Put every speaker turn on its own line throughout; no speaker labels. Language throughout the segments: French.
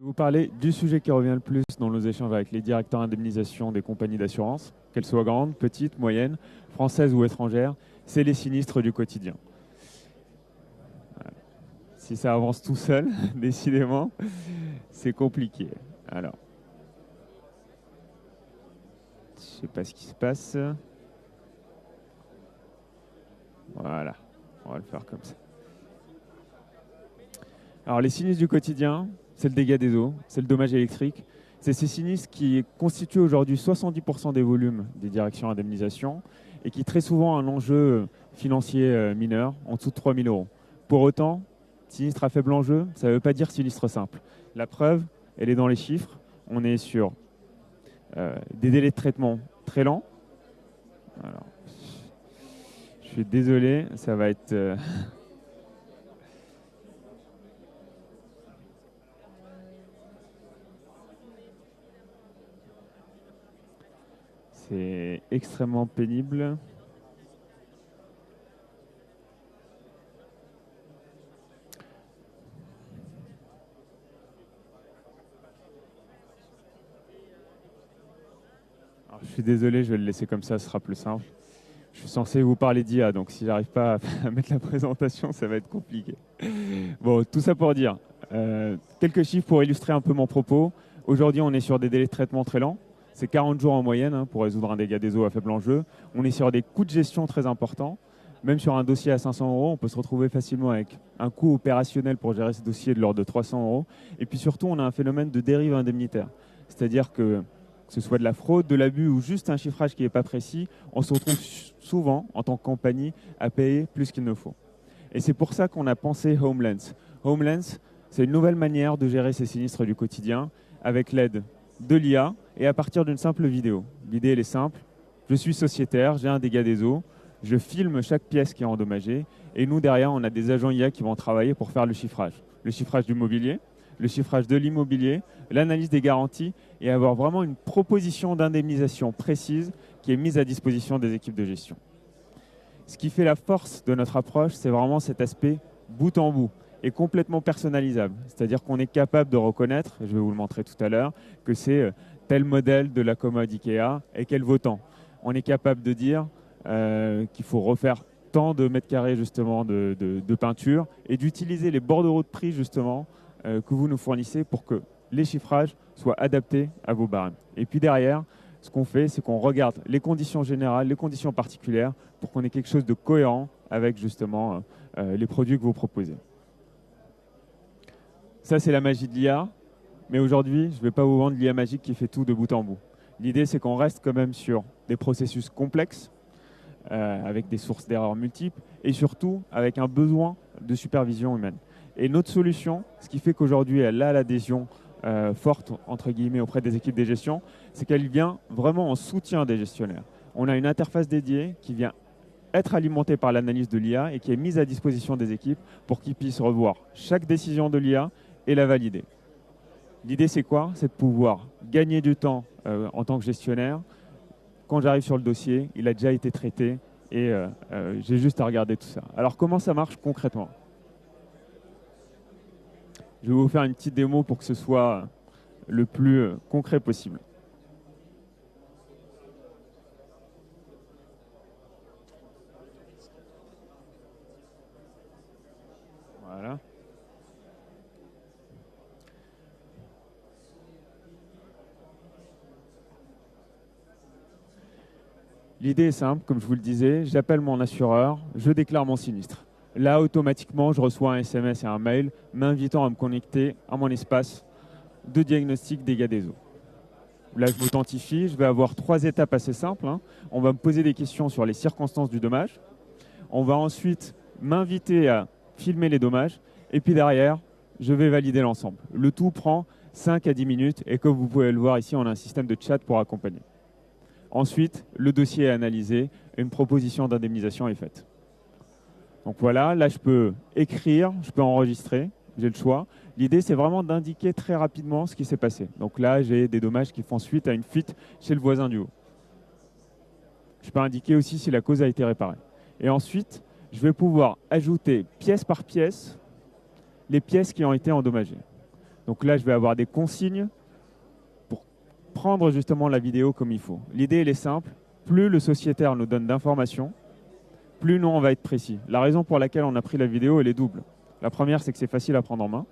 Je vais vous parler du sujet qui revient le plus dans nos échanges avec les directeurs d'indemnisation des compagnies d'assurance, qu'elles soient grandes, petites, moyennes, françaises ou étrangères, c'est les sinistres du quotidien. Voilà. Si ça avance tout seul, décidément, c'est compliqué. Alors, je ne sais pas ce qui se passe. Voilà, on va le faire comme ça. Alors, les sinistres du quotidien, c'est le dégât des eaux, c'est le dommage électrique. C'est ces sinistres qui constituent aujourd'hui 70% des volumes des directions d'indemnisation et qui très souvent ont un enjeu financier mineur, en dessous de 3 000 euros. Pour autant, sinistre à faible enjeu, ça ne veut pas dire sinistre simple. La preuve, elle est dans les chiffres. On est sur des délais de traitement très lents. Alors, je suis désolé, ça va être... C'est extrêmement pénible. Alors, je suis désolé, je vais le laisser comme ça, ce sera plus simple. Je suis censé vous parler d'IA, donc si j'arrive pas à mettre la présentation, ça va être compliqué. Bon, tout ça pour dire, quelques chiffres pour illustrer un peu mon propos. Aujourd'hui, on est sur des délais de traitement très lents. C'est 40 jours en moyenne pour résoudre un dégât des eaux à faible enjeu. On est sur des coûts de gestion très importants. Même sur un dossier à 500 euros, on peut se retrouver facilement avec un coût opérationnel pour gérer ce dossier de l'ordre de 300 euros. Et puis surtout, on a un phénomène de dérive indemnitaire. C'est-à-dire que ce soit de la fraude, de l'abus ou juste un chiffrage qui n'est pas précis, on se retrouve souvent, en tant que compagnie, à payer plus qu'il ne faut. Et c'est pour ça qu'on a pensé HomeLens. HomeLens, c'est une nouvelle manière de gérer ces sinistres du quotidien avec l'aide de l'IA et à partir d'une simple vidéo. L'idée, elle est simple. Je suis sociétaire, j'ai un dégât des eaux, je filme chaque pièce qui est endommagée et nous, derrière, on a des agents IA qui vont travailler pour faire le chiffrage. Le chiffrage du mobilier, le chiffrage de l'immobilier, l'analyse des garanties et avoir vraiment une proposition d'indemnisation précise qui est mise à disposition des équipes de gestion. Ce qui fait la force de notre approche, c'est vraiment cet aspect bout en bout et complètement personnalisable. C'est-à-dire qu'on est capable de reconnaître, je vais vous le montrer tout à l'heure, que c'est tel modèle de la commode Ikea et qu'elle vaut tant. On est capable de dire qu'il faut refaire tant de mètres carrés justement de peinture et d'utiliser les bordereaux de prix justement que vous nous fournissez pour que les chiffrages soient adaptés à vos barèmes. Et puis derrière, ce qu'on fait, c'est qu'on regarde les conditions générales, les conditions particulières pour qu'on ait quelque chose de cohérent avec justement les produits que vous proposez. Ça, c'est la magie de l'IA. Mais aujourd'hui, je ne vais pas vous vendre l'IA magique qui fait tout de bout en bout. L'idée, c'est qu'on reste quand même sur des processus complexes, avec des sources d'erreurs multiples, et surtout avec un besoin de supervision humaine. Et notre solution, ce qui fait qu'aujourd'hui, elle a l'adhésion forte, entre guillemets, auprès des équipes de gestion, c'est qu'elle vient vraiment en soutien des gestionnaires. On a une interface dédiée qui vient être alimentée par l'analyse de l'IA et qui est mise à disposition des équipes pour qu'ils puissent revoir chaque décision de l'IA et la valider. L'idée, c'est quoi? C'est de pouvoir gagner du temps en tant que gestionnaire. Quand j'arrive sur le dossier, il a déjà été traité et j'ai juste à regarder tout ça. Alors, comment ça marche concrètement? Je vais vous faire une petite démo pour que ce soit le plus concret possible. Voilà. L'idée est simple, comme je vous le disais, j'appelle mon assureur, je déclare mon sinistre. Là, automatiquement, je reçois un SMS et un mail m'invitant à me connecter à mon espace de diagnostic dégâts des eaux. Là, je m'authentifie, je vais avoir 3 étapes assez simples. On va me poser des questions sur les circonstances du dommage. On va ensuite m'inviter à filmer les dommages. Et puis derrière, je vais valider l'ensemble. Le tout prend 5 à 10 minutes. Et comme vous pouvez le voir ici, on a un système de chat pour accompagner. Ensuite, le dossier est analysé et une proposition d'indemnisation est faite. Donc voilà, là je peux écrire, je peux enregistrer, j'ai le choix. L'idée c'est vraiment d'indiquer très rapidement ce qui s'est passé. Donc là j'ai des dommages qui font suite à une fuite chez le voisin du haut. Je peux indiquer aussi si la cause a été réparée. Et ensuite, je vais pouvoir ajouter pièce par pièce les pièces qui ont été endommagées. Donc là, je vais avoir des consignes pour prendre justement la vidéo comme il faut. L'idée, elle est simple. Plus le sociétaire nous donne d'informations, plus nous, on va être précis. La raison pour laquelle on a pris la vidéo, elle est double. La première, c'est que c'est facile à prendre en main.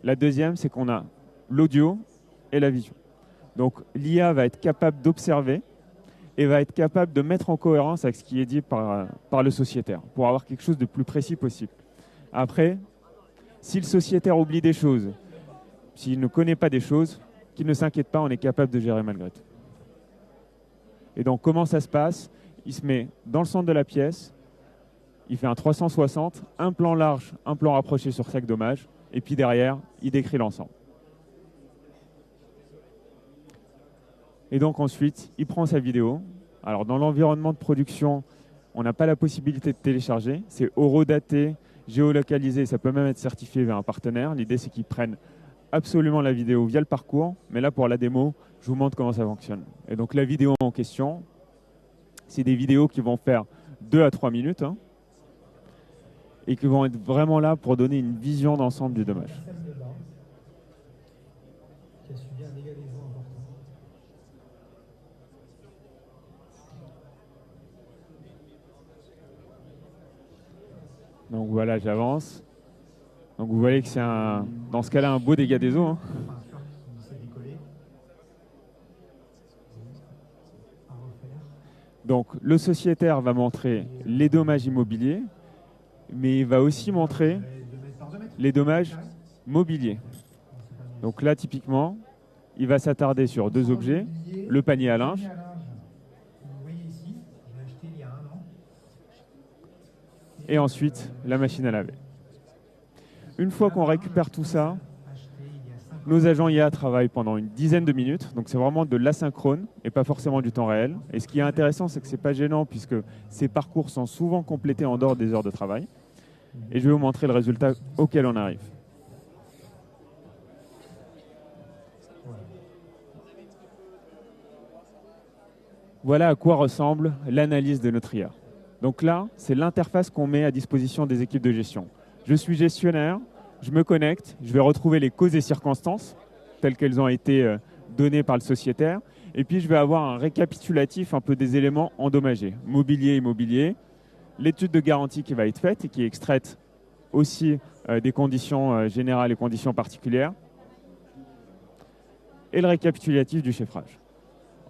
La deuxième, c'est qu'on a l'audio et la vision. Donc l'IA va être capable d'observer et va être capable de mettre en cohérence avec ce qui est dit par le sociétaire, pour avoir quelque chose de plus précis possible. Après, si le sociétaire oublie des choses, s'il ne connaît pas des choses, qu'il ne s'inquiète pas, on est capable de gérer malgré tout. Et donc comment ça se passe? Il se met dans le centre de la pièce, il fait un 360, un plan large, un plan rapproché sur chaque dommage, et puis derrière, il décrit l'ensemble. Et donc ensuite, il prend sa vidéo. Alors dans l'environnement de production, on n'a pas la possibilité de télécharger. C'est horodaté, géolocalisé, ça peut même être certifié vers un partenaire. L'idée, c'est qu'ils prennent absolument la vidéo via le parcours. Mais là, pour la démo, je vous montre comment ça fonctionne. Et donc la vidéo en question, c'est des vidéos qui vont faire 2 à 3 minutes et qui vont être vraiment là pour donner une vision d'ensemble du dommage. Donc voilà, j'avance. Donc vous voyez que c'est dans ce cas-là un beau dégât des eaux. Donc le sociétaire va montrer les dommages immobiliers, mais il va aussi montrer les dommages mobiliers. Donc là, typiquement, il va s'attarder sur 2 objets, le panier à linge et ensuite la machine à laver. Une fois qu'on récupère tout ça, nos agents IA travaillent pendant une dizaine de minutes, donc c'est vraiment de l'asynchrone et pas forcément du temps réel. Et ce qui est intéressant, c'est que ce n'est pas gênant puisque ces parcours sont souvent complétés en dehors des heures de travail. Et je vais vous montrer le résultat auquel on arrive. Voilà à quoi ressemble l'analyse de notre IA. Donc là, c'est l'interface qu'on met à disposition des équipes de gestion. Je suis gestionnaire, je me connecte, je vais retrouver les causes et circonstances telles qu'elles ont été données par le sociétaire. Et puis, je vais avoir un récapitulatif un peu des éléments endommagés, mobilier, immobilier, l'étude de garantie qui va être faite et qui est extraite aussi des conditions générales et conditions particulières, et le récapitulatif du chiffrage.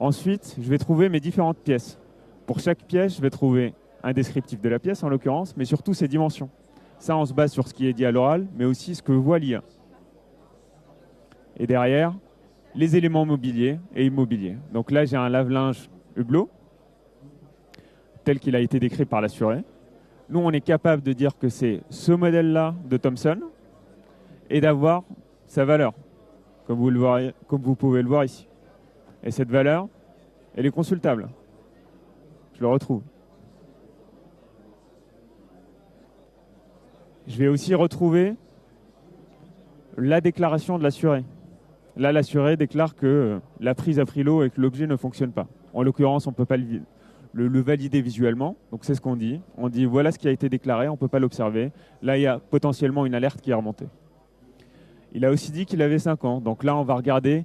Ensuite, je vais trouver mes différentes pièces. Pour chaque pièce, je vais trouver un descriptif de la pièce, en l'occurrence, mais surtout ses dimensions. Ça, on se base sur ce qui est dit à l'oral, mais aussi ce que voit l'IA. Et derrière, les éléments mobiliers et immobiliers. Donc là, j'ai un lave-linge Hublot, tel qu'il a été décrit par l'assuré. Nous, on est capable de dire que c'est ce modèle-là de Thomson et d'avoir sa valeur, comme vous pouvez le voir ici. Et cette valeur, elle est consultable. Je le retrouve. Je vais aussi retrouver la déclaration de l'assuré. Là, l'assuré déclare que la prise a pris l'eau et que l'objet ne fonctionne pas. En l'occurrence, on ne peut pas le valider visuellement. Donc, c'est ce qu'on dit. On dit, voilà ce qui a été déclaré, on ne peut pas l'observer. Là, il y a potentiellement une alerte qui est remontée. Il a aussi dit qu'il avait 5 ans. Donc là, on va regarder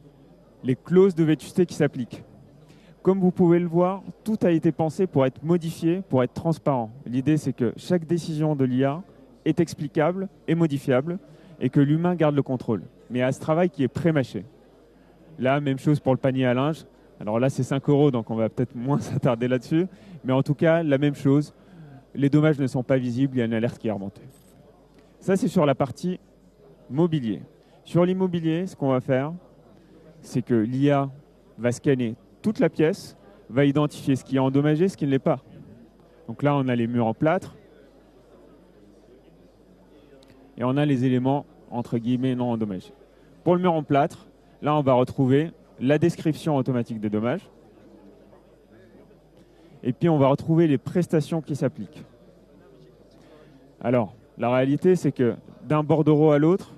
les clauses de vétusté qui s'appliquent. Comme vous pouvez le voir, tout a été pensé pour être modifié, pour être transparent. L'idée, c'est que chaque décision de l'IA est explicable et modifiable et que l'humain garde le contrôle. Mais à ce travail qui est pré-mâché. Là, même chose pour le panier à linge. Alors là, c'est 5 €, donc on va peut-être moins s'attarder là-dessus. Mais en tout cas, la même chose. Les dommages ne sont pas visibles, il y a une alerte qui est remontée. Ça, c'est sur la partie mobilier. Sur l'immobilier, ce qu'on va faire, c'est que l'IA va scanner toute la pièce, va identifier ce qui est endommagé, ce qui ne l'est pas. Donc là, on a les murs en plâtre et on a les éléments, entre guillemets, non endommagés. Pour le mur en plâtre, là, on va retrouver la description automatique des dommages et puis on va retrouver les prestations qui s'appliquent. Alors, la réalité, c'est que d'un bordereau à l'autre,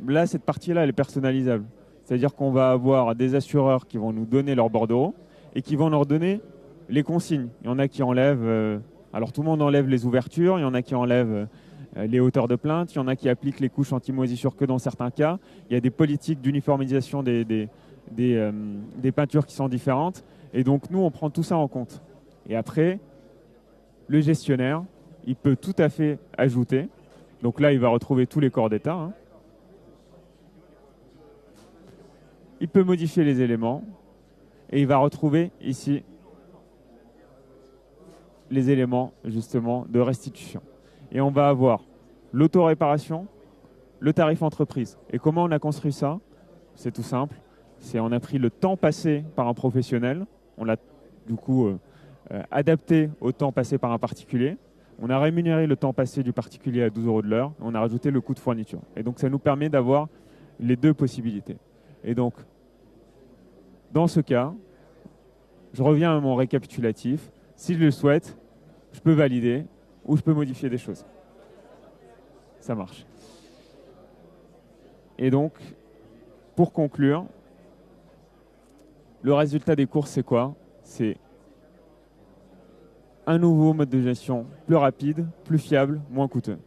là, cette partie-là, elle est personnalisable. C'est-à-dire qu'on va avoir des assureurs qui vont nous donner leur bordereau et qui vont leur donner les consignes. Il y en a qui enlèvent, alors tout le monde enlève les ouvertures, il y en a qui enlèvent les hauteurs de plainte, il y en a qui appliquent les couches anti-moisissure que dans certains cas. Il y a des politiques d'uniformisation des peintures qui sont différentes. Et donc, nous, on prend tout ça en compte. Et après, le gestionnaire, il peut tout à fait ajouter. Donc là, il va retrouver tous les corps d'état. Hein. Il peut modifier les éléments. Et il va retrouver ici les éléments, justement, de restitution. Et on va avoir l'auto-réparation, le tarif entreprise. Et comment on a construit ça? C'est tout simple. On a pris le temps passé par un professionnel. On l'a du coup adapté au temps passé par un particulier. On a rémunéré le temps passé du particulier à 12 € de l'heure. On a rajouté le coût de fourniture. Et donc, ça nous permet d'avoir les deux possibilités. Et donc, dans ce cas, je reviens à mon récapitulatif. Si je le souhaite, je peux valider ou je peux modifier des choses. Ça marche. Et donc, pour conclure, le résultat des courses, c'est quoi? C'est un nouveau mode de gestion plus rapide, plus fiable, moins coûteux.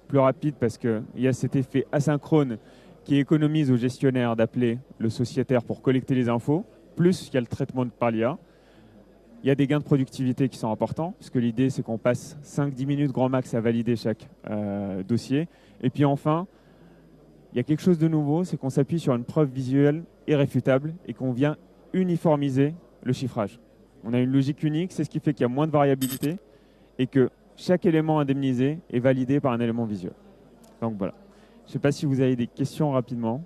Plus rapide parce qu'il y a cet effet asynchrone qui économise au gestionnaire d'appeler le sociétaire pour collecter les infos, plus il y a le traitement par l'IA. Il y a des gains de productivité qui sont importants, puisque l'idée, c'est qu'on passe 5-10 minutes grand max à valider chaque dossier. Et puis enfin, il y a quelque chose de nouveau, c'est qu'on s'appuie sur une preuve visuelle irréfutable et qu'on vient uniformiser le chiffrage. On a une logique unique, c'est ce qui fait qu'il y a moins de variabilité et que chaque élément indemnisé est validé par un élément visuel. Donc voilà. Je ne sais pas si vous avez des questions rapidement.